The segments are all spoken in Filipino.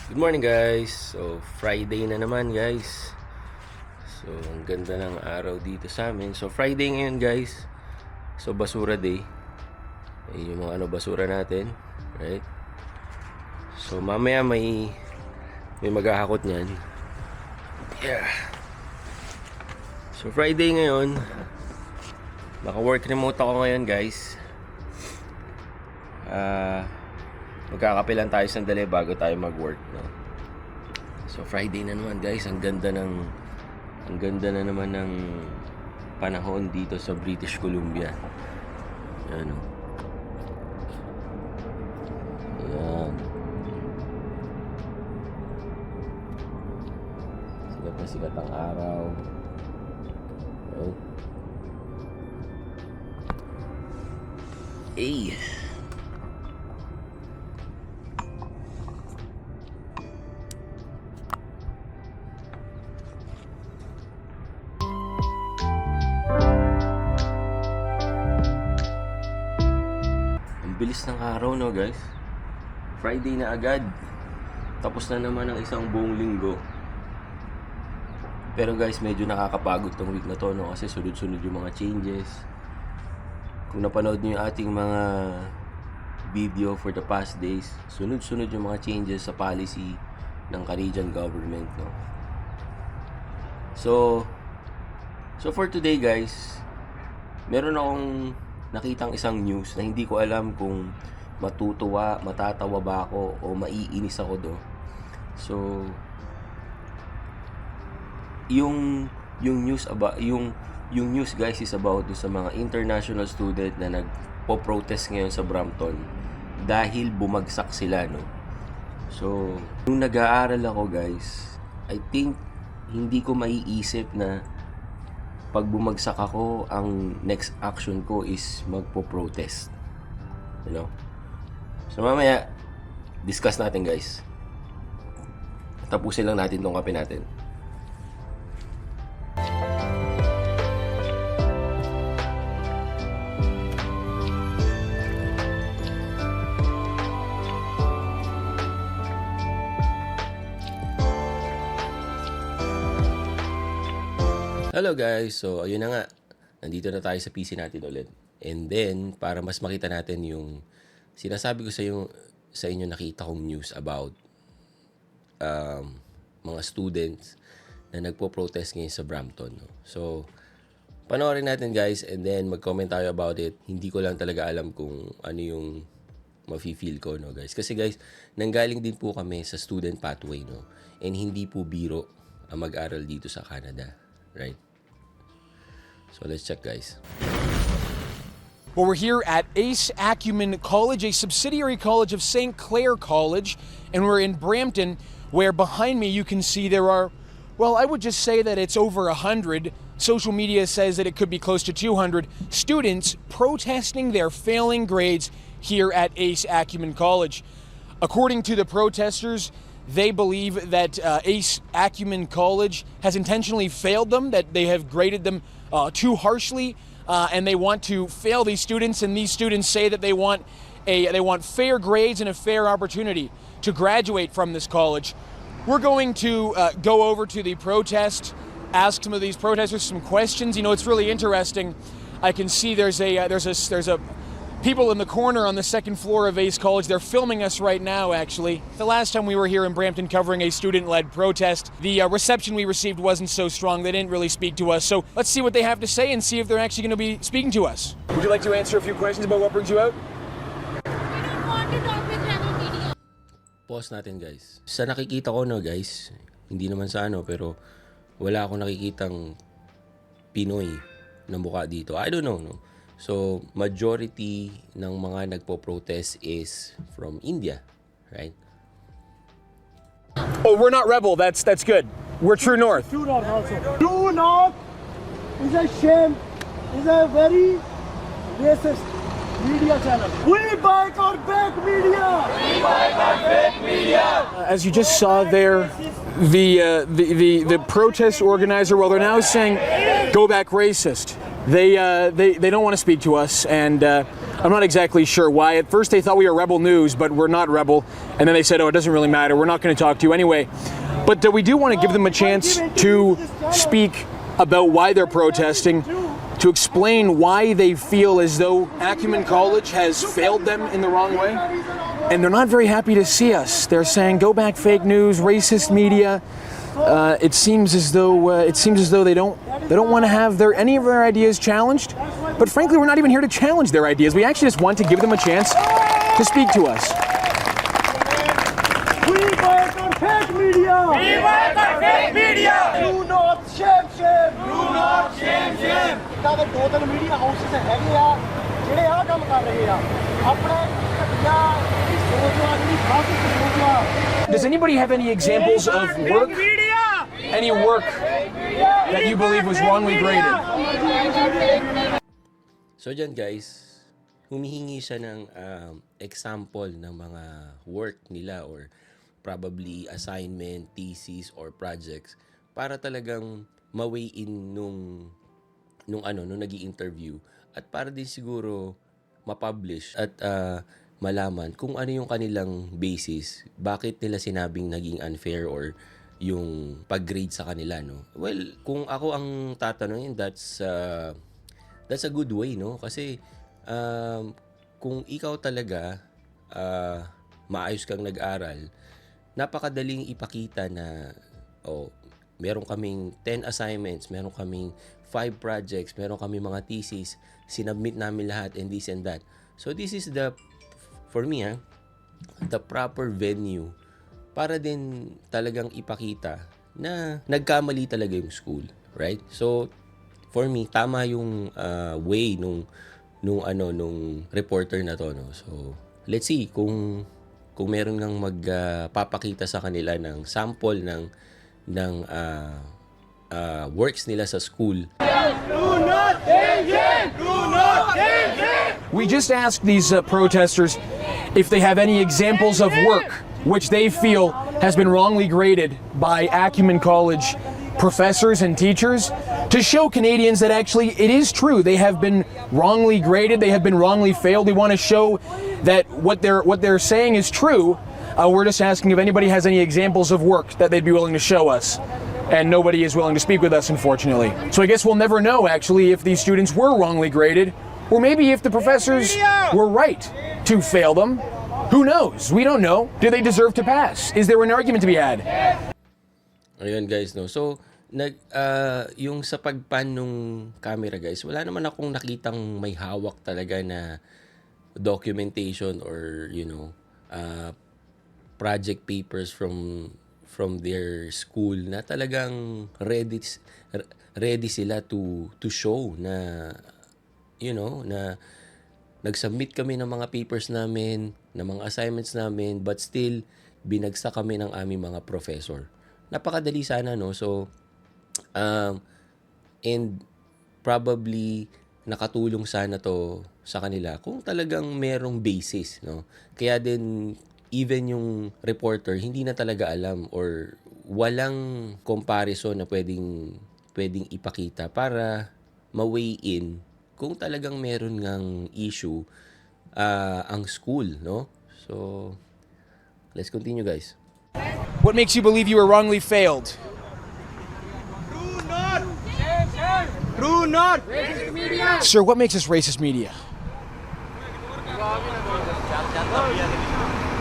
Good morning guys. So Friday na naman guys. So ang ganda ng araw dito sa amin. So Friday ngayon guys. So basura day. Yung mga basura natin, right? So mamaya may maghahakot niyan. Yeah. So Friday ngayon. Naka-work remote ako ngayon guys. Magkakape lang tayo sandali bago tayo mag-work, no? So Friday na naman guys, ang ganda na naman ng panahon dito sa British Columbia. Yan, no? Yan. Sikat na sikat ang araw. Right? Hey. Bilis ng araw, no guys. Friday na agad. Tapos na naman ang isang buong linggo. Pero guys, medyo nakakapagod tong week na to, no? Kasi sunod-sunod yung mga changes. Kung napanood nyo yung ating mga video for the past days, sunod-sunod yung mga changes sa policy ng Canadian government, no? So for today guys, meron akong nakitang isang news na hindi ko alam kung matatawa ba ako o maiinis ako do. So yung news about yung news guys is about sa mga international student na nagpo-protest ngayon sa Brampton dahil bumagsak sila, no. So nung nag-aaral ako guys, I think hindi ko maiisip na pag bumagsak ako, ang next action ko is magpo-protest. You know? So mamaya, discuss natin guys. Tapusin lang natin tong kape natin. Hello guys, so ayun na nga, nandito na tayo sa PC natin ulit. And then, para mas makita natin yung sinasabi ko sa inyo nakita kong news about mga students na nagpo-protest ngayon sa Brampton, no? So, panoorin natin guys, and then mag-comment tayo about it. Hindi ko lang talaga alam kung ano yung mafe-feel ko, no guys. Kasi guys, nanggaling din po kami sa student pathway, no? And hindi po biro ang mag-aral dito sa Canada, right? So let's check guys. Well, we're here at Ace Acumen College, a subsidiary college of St. Clair College, and we're in Brampton, where behind me you can see there are, well, I would just say that it's over 100. Social media says that it could be close to 200 students protesting their failing grades here at Ace Acumen College. According to the protesters, they believe that Ace Acumen College has intentionally failed them, that they have graded them too harshly, and they want to fail these students. And these students say that they want fair grades and a fair opportunity to graduate from this college. We're going to go over to the protest, ask some of these protesters some questions. You know, it's really interesting. I can see there's a people in the corner on the second floor of Ace College. They're filming us right now, actually. The last time we were here in Brampton covering a student-led protest, the reception we received wasn't so strong. They didn't really speak to us. So let's see what they have to say and see if they're actually going to be speaking to us. Would you like to answer a few questions about what brings you out? We don't want to talk with rebel media. Pause natin guys. Sa nakikita ko, no guys, hindi naman sa pero wala akong nakikitang Pinoy na mukha dito. I don't know, no. So, majority ng mga nagpo-protest is from India, right? Oh, we're not rebel. That's good. We're True North. True North also. True North is a shame. Is a very racist media channel. We boycott fake media. We boycott fake media. As you just saw there, the protest organizer, well, they're now saying, "Go back, racist." They don't want to speak to us, and I'm not exactly sure why. At first they thought we were Rebel News, but we're not Rebel. And then they said, oh, it doesn't really matter. We're not going to talk to you anyway. But we do want to give them a chance to speak about why they're protesting, to explain why they feel as though Acumen College has failed them in the wrong way. And they're not very happy to see us. They're saying, go back fake news, racist media. It seems as though they don't want to have any of their ideas challenged. But frankly, we're not even here to challenge their ideas. We actually just want to give them a chance to speak to us. We boycott fake media. We boycott fake media. Do not shame, shame. Do not shame, shame. इतना ਦੇ ਦੋ ਤਿੰਨ media houses ਹੈਗੇ ਆ ਜਿਹੜੇ ਆਹ ਕੰਮ ਕਰ ਰਹੇ ਆ ਆਪਣੇ ਘਟੀਆ ਜਿਹੜੀ ਸੋਚ ਆ ਜਿਹੜੀ ਫਾਸਿਸਟ ਸੋਚ ਆ Does anybody have any examples of work, any work that you believe was wrongly graded? So dyan guys, humihingi siya ng example ng mga work nila or probably assignment, thesis, or projects para talagang ma-weigh in nung nag-i-interview at para din siguro ma-publish at malaman kung ano yung kanilang basis, bakit nila sinabing naging unfair or yung pag-grade sa kanila, no? Well, kung ako ang tatanungin, that's a good way, no? Kasi kung ikaw talaga maayos kang nag-aral, napakadaling ipakita na meron kaming 10 assignments, meron kaming 5 projects, meron kaming mga thesis, sinubmit namin lahat and this and that. So this is for me, the proper venue para din talagang ipakita na nagkamali talaga yung school, right? So for me, tama yung way nung reporter na to, no? So let's see kung meron ngang magpapakita sa kanila ng sample ng works nila sa school. We just asked these protesters if they have any examples of work which they feel has been wrongly graded by Acumen College professors and teachers to show Canadians that actually it is true. They have been wrongly graded. They have been wrongly failed. We want to show that what they're saying is true. We're just asking if anybody has any examples of work that they'd be willing to show us. And nobody is willing to speak with us, unfortunately. So I guess we'll never know, actually, if these students were wrongly graded, or maybe if the professors were right to fail them. Who knows? We don't know. Do they deserve to pass? Is there an argument to be had? Ayun guys, no. So yung sa pagpan nung camera guys, wala naman akong nakitang may hawak talaga na documentation or project papers from their school na talagang ready sila to show na na nag-submit kami ng mga papers namin, ng mga assignments namin, but still binagsak kami ng aming mga professor. Napakadali sana, no? So and probably nakatulong sana to sa kanila kung talagang merong basis, no? Kaya din even yung reporter hindi na talaga alam or walang comparison na pwedeng ipakita para ma-weigh in kung talagang meron ngang issue ang school, no? So let's continue, guys. What makes you believe you were wrongly failed? True not. Sir, what makes us racist media?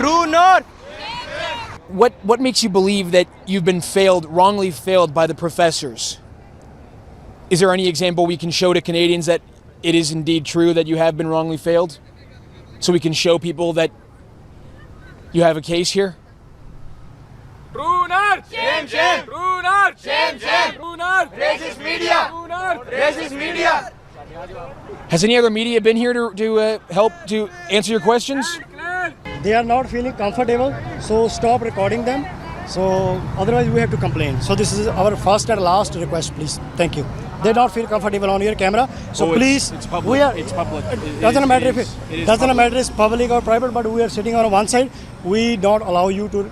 True not. What makes you believe that you've been wrongly failed by the professors? Is there any example we can show to Canadians that it is indeed true that you have been wrongly failed? So we can show people that you have a case here? True not. Shame, shame. True not. Shame, shame. True not. Racist media. True not. Racist media. Has any other media been here to help to answer your questions? They are not feeling comfortable, so stop recording them. So otherwise we have to complain. So this is our first and last request, please. Thank you. They don't feel comfortable on your camera, so please. It's public. We are. It's public. Doesn't matter if it doesn't matter if it's public or private, but we are sitting on one side. We don't allow you to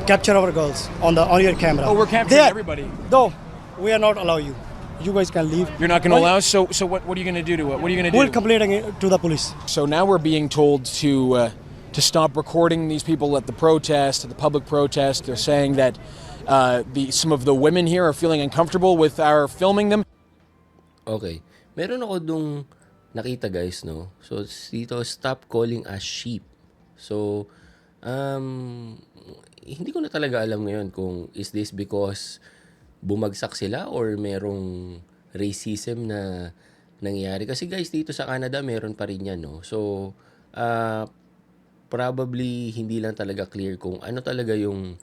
capture our girls on your camera. Oh, we're capturing everybody. No, we are not allow you. You guys can leave. You're not going to Well, allow. So what are you going to do to it? What are you going to do? We'll complain to the police. So now we're being told to stop recording these people at the protest, at the public protest. They're saying that some of the women here are feeling uncomfortable with our filming them. Okay. Meron ako dung nakita guys, no? So, dito, stop calling us sheep. So, hindi ko na talaga alam ngayon kung is this because bumagsak sila or merong racism na nangyayari. Kasi guys, dito sa Canada, meron pa rin yan, no? So, probably hindi lang talaga clear kung ano talaga yung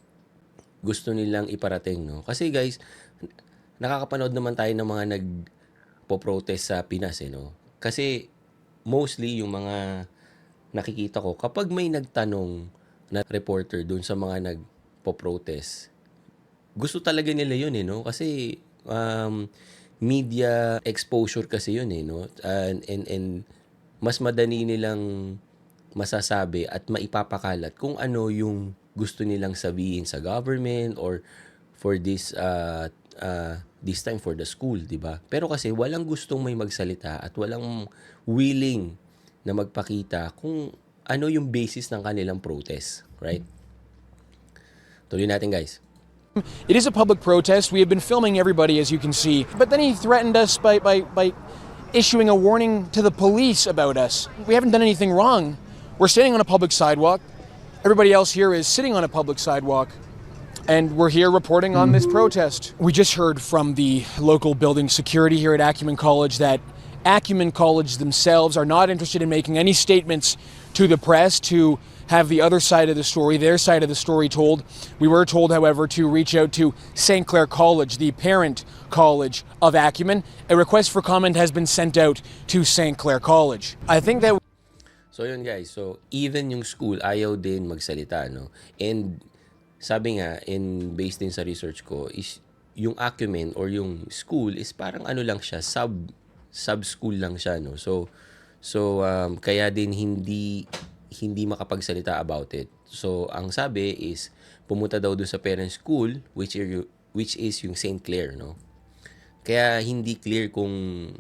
gusto nilang iparating, no? Kasi guys, nakakapanood naman tayo ng mga nagpo-protest sa Pinas, no? Kasi mostly yung mga nakikita ko, kapag may nagtanong na reporter dun sa mga nagpo-protest, gusto talaga nila yun, no? Kasi media exposure kasi yun, no? And mas madali nilang masasabi at maipapakalat kung ano yung gusto nilang sabihin sa government or for this time for the school, di ba? Pero kasi walang gustong may magsalita at walang willing na magpakita kung ano yung basis ng kanilang protest, right? Tuloy natin, guys. It is a public protest. We have been filming everybody, as you can see. But then he threatened us by issuing a warning to the police about us. We haven't done anything wrong. We're standing on a public sidewalk. Everybody else here is sitting on a public sidewalk. And we're here reporting on this protest. We just heard from the local building security here at Acumen College that Acumen College themselves are not interested in making any statements to the press to have the other side of the story, their side of the story told. We were told, however, to reach out to St. Clair College, the parent college of Acumen. A request for comment has been sent out to St. Clair College. I think that... So yun guys, so even yung school ayaw din magsalita, no? And sabi nga, based din sa research ko, is yung Acumen or yung school is parang ano lang siya, sub-school lang siya, no? So kaya din hindi makapagsalita about it. So ang sabi is pumunta daw doon sa parent school which is yung St. Clair, no? Kaya hindi clear kung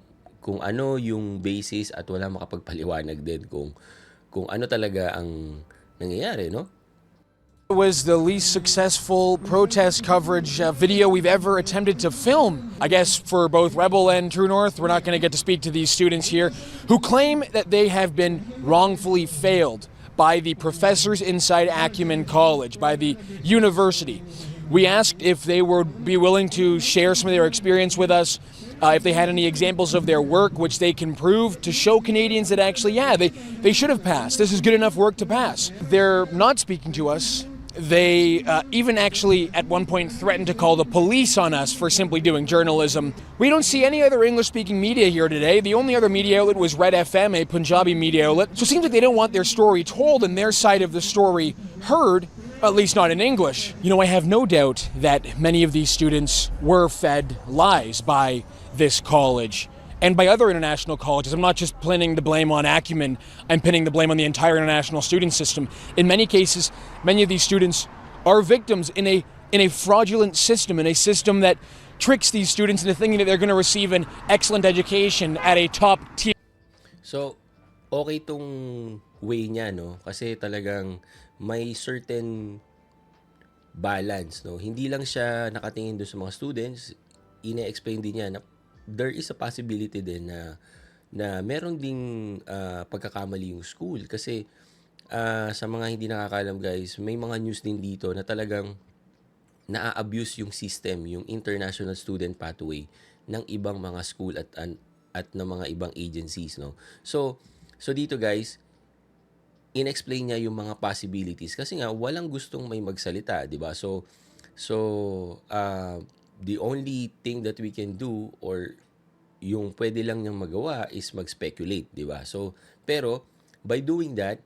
ano yung basis at wala makapagpaliwanag din kung ano talaga ang nangyayari, no? It was the least successful protest coverage video we've ever attempted to film. I guess for both Rebel and True North, we're not going to get to speak to these students here who claim that they have been wrongfully failed by the professors inside Acumen College, by the university. We asked if they would be willing to share some of their experience with us, if they had any examples of their work which they can prove to show Canadians that actually, yeah, they should have passed. This is good enough work to pass. They're not speaking to us. They even actually at one point threatened to call the police on us for simply doing journalism. We don't see any other English-speaking media here today. The only other media outlet was Red FM, a Punjabi media outlet. So it seems like they don't want their story told and their side of the story heard, at least not in English. You know, I have no doubt that many of these students were fed lies by this college and by other international colleges. I'm not just pinning the blame on Acumen, I'm pinning the blame on the entire international student system. In many cases, many of these students are victims in a fraudulent system, in a system that tricks these students into thinking that they're going to receive an excellent education at a top tier. So, okay tong way niya, no? Kasi talagang may certain balance, no? Hindi lang siya nakatingin doon sa mga students, ina-explain din niya na there is a possibility din na meron ding pagkakamali yung school kasi sa mga hindi nakakaalam guys, may mga news din dito na talagang na-abuse yung system, yung international student pathway ng ibang mga school at ng mga ibang agencies, no. So dito guys, in-explain niya yung mga possibilities kasi nga walang gustong may magsalita, di ba? So the only thing that we can do or yung pwede lang niyang magawa is mag-speculate, di ba? So, pero by doing that,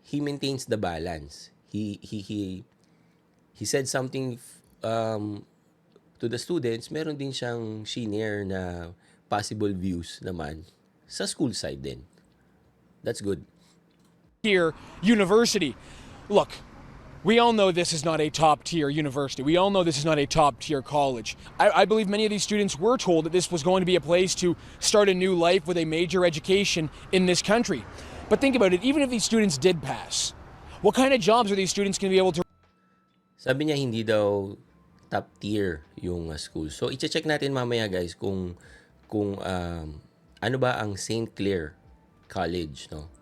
he maintains the balance. He said something to the students, meron din siyang shinare na possible views naman sa school side din. That's good. Here, university. Look, We all know this is not a top tier university. We all know this is not a top tier college. I believe many of these students were told that this was going to be a place to start a new life with a major education in this country. But think about it, even if these students did pass, what kind of jobs are these students going to be able to Sabi niya hindi daw top tier yung school. So i-check natin mamaya guys kung ano ba ang St. Clair College, no?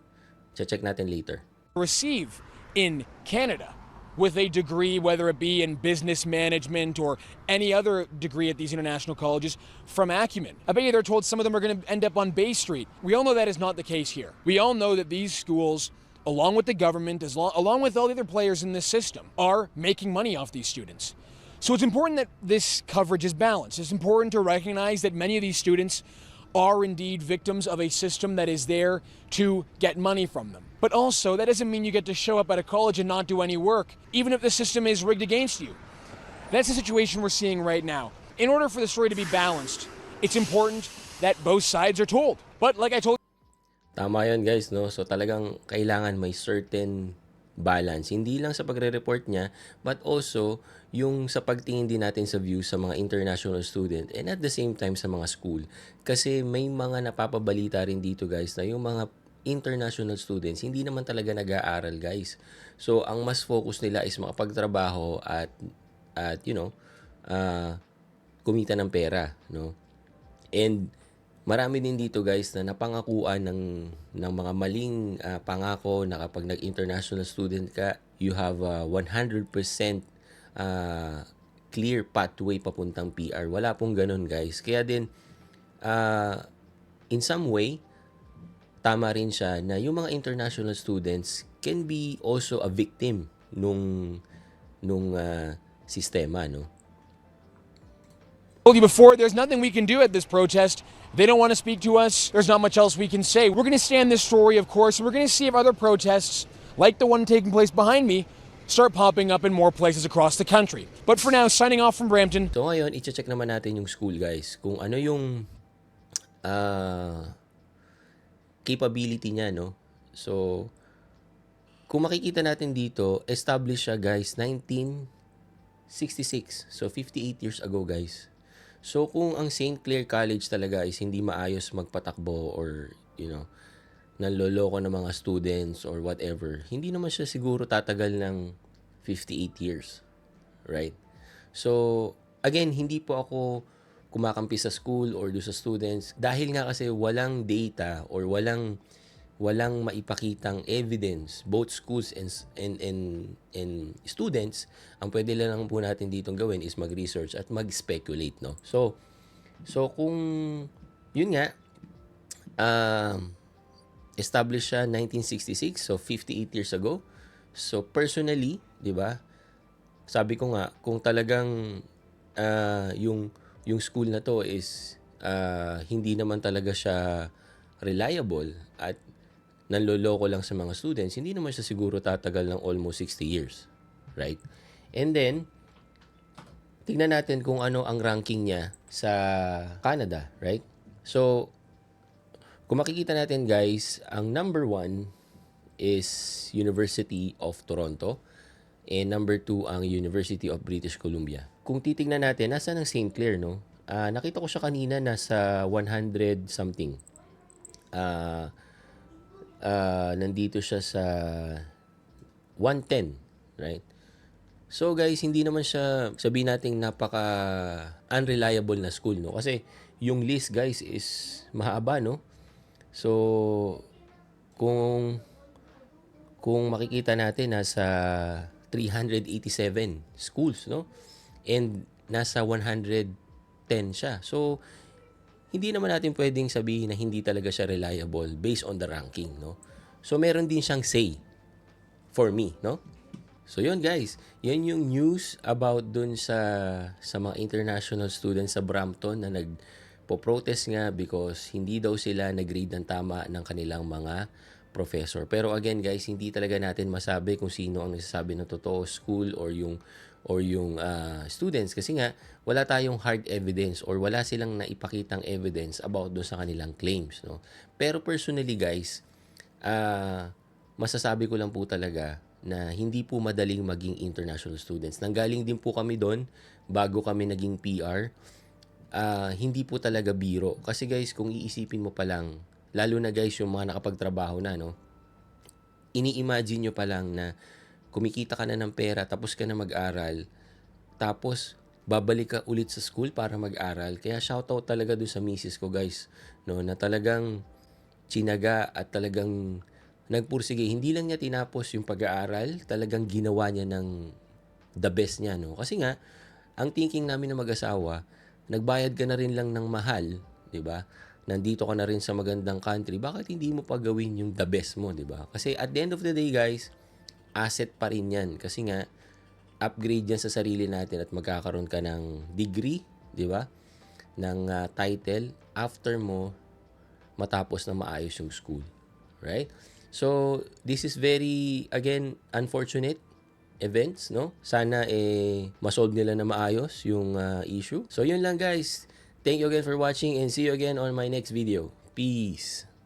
I-check natin later. receive in Canada with a degree, whether it be in business management or any other degree at these international colleges from Acumen. I bet you they're told some of them are going to end up on Bay Street. We all know that is not the case here. We all know that these schools, along with the government, along with all the other players in this system, are making money off these students. So it's important that this coverage is balanced. It's important to recognize that many of these students are indeed victims of a system that is there to get money from them. But also, that doesn't mean you get to show up at a college and not do any work, even if the system is rigged against you. That's the situation we're seeing right now. In order for the story to be balanced, it's important that both sides are told. But like I told Tama yun guys, no? So talagang kailangan may certain balance. Hindi lang sa pagre-report niya, but also yung sa pagtingin din natin sa views sa mga international student and at the same time sa mga school. Kasi may mga napapabalita rin dito guys na yung mga international students hindi naman talaga nag-aaral guys. So ang mas focus nila is makapagtrabaho at kumita ng pera, no? And marami din dito guys na napangakuan ng mga maling pangako na kapag nag-international student ka, you have 100% clear pathway papuntang PR. Wala pong ganun guys. Kaya din, in some way, tama rin siya na yung mga international students can be also a victim nung sistema, no? you before, there's nothing we can do at this protest. They don't want to speak to us. There's not much else we can say. We're going to stand this story, of course, and we're going to see if other protests, like the one taking place behind me, start popping up in more places across the country. But for now, signing off from Brampton. So ngayon, i-check naman natin yung school guys. Kung ano yung capability niya, no? So, kung makikita natin dito, established siya guys, 1966. So, 58 years ago guys. So, kung ang St. Clair College talaga is hindi maayos magpatakbo or, nanloloko ng mga students or whatever, hindi naman siya siguro tatagal ng 58 years. Right? So, again, hindi po ako kumakampi sa school or do sa students dahil nga kasi walang data or walang maipakitang evidence, both schools and students. Ang pwede lang po natin ditong gawin is mag-research at mag-speculate, no? So kung yun nga, established siya 1966, so 58 years ago. So personally, di ba? Sabi ko nga, kung talagang yung school na to is hindi naman talaga siya reliable at nanloloko lang sa mga students, hindi naman siya siguro tatagal ng almost 60 years. Right? And then, tignan natin kung ano ang ranking niya sa Canada. Right? So, kung makikita natin guys, ang number 1 is University of Toronto and number 2 ang University of British Columbia. Kung titignan natin, nasa ng St. Clair, no? Nakita ko siya kanina nasa 100 something. Nandito siya sa 110, right? So guys, hindi naman siya sabihin nating napaka unreliable na school, no? Kasi yung list guys is mahaba, no? So kung makikita natin nasa 387 schools, no? And nasa 110 siya. So hindi naman natin pwedeng sabihin na hindi talaga siya reliable based on the ranking, no? So, meron din siyang say for me, no? So, yun guys. Yan yung news about dun sa mga international students sa Brampton na nagpo-protest nga because hindi daw sila nag-grade ng tama ng kanilang mga professor. Pero again guys, hindi talaga natin masabi kung sino ang nagsasabi ng totoo, school or yung students, kasi nga wala tayong hard evidence or wala silang naipakitang evidence about doon sa kanilang claims, no? Pero personally guys, masasabi ko lang po talaga na hindi po madaling maging international students. Nanggaling din po kami doon bago kami naging PR. Hindi po talaga biro. Kasi guys, kung iisipin mo pa lang, lalo na guys yung mga nakapagtrabaho na, no? Ini-imagine nyo pa lang na kumikita ka na ng pera, tapos ka na mag-aral, tapos babalik ka ulit sa school para mag-aral. Kaya shoutout talaga doon sa misis ko guys, no? Na talagang tsinaga at talagang nagpursige. Hindi lang niya tinapos yung pag-aaral, talagang ginawa niya ng the best niya, no? Kasi nga, ang thinking namin na mag-asawa, nagbayad ka na rin lang ng mahal, 'di ba? Nandito ka na rin sa magandang country, bakit hindi mo pa gawin yung the best mo, 'di ba? Kasi at the end of the day, guys, asset pa rin 'yan. Kasi nga upgrade 'yan sa sarili natin at magkakaroon ka ng degree, 'di ba? Ng title after mo matapos na maayos yung school, right? So, this is very, again, unfortunate events, no? Sana masolve nila na maayos yung issue. So, yun lang guys. Thank you again for watching and see you again on my next video. Peace!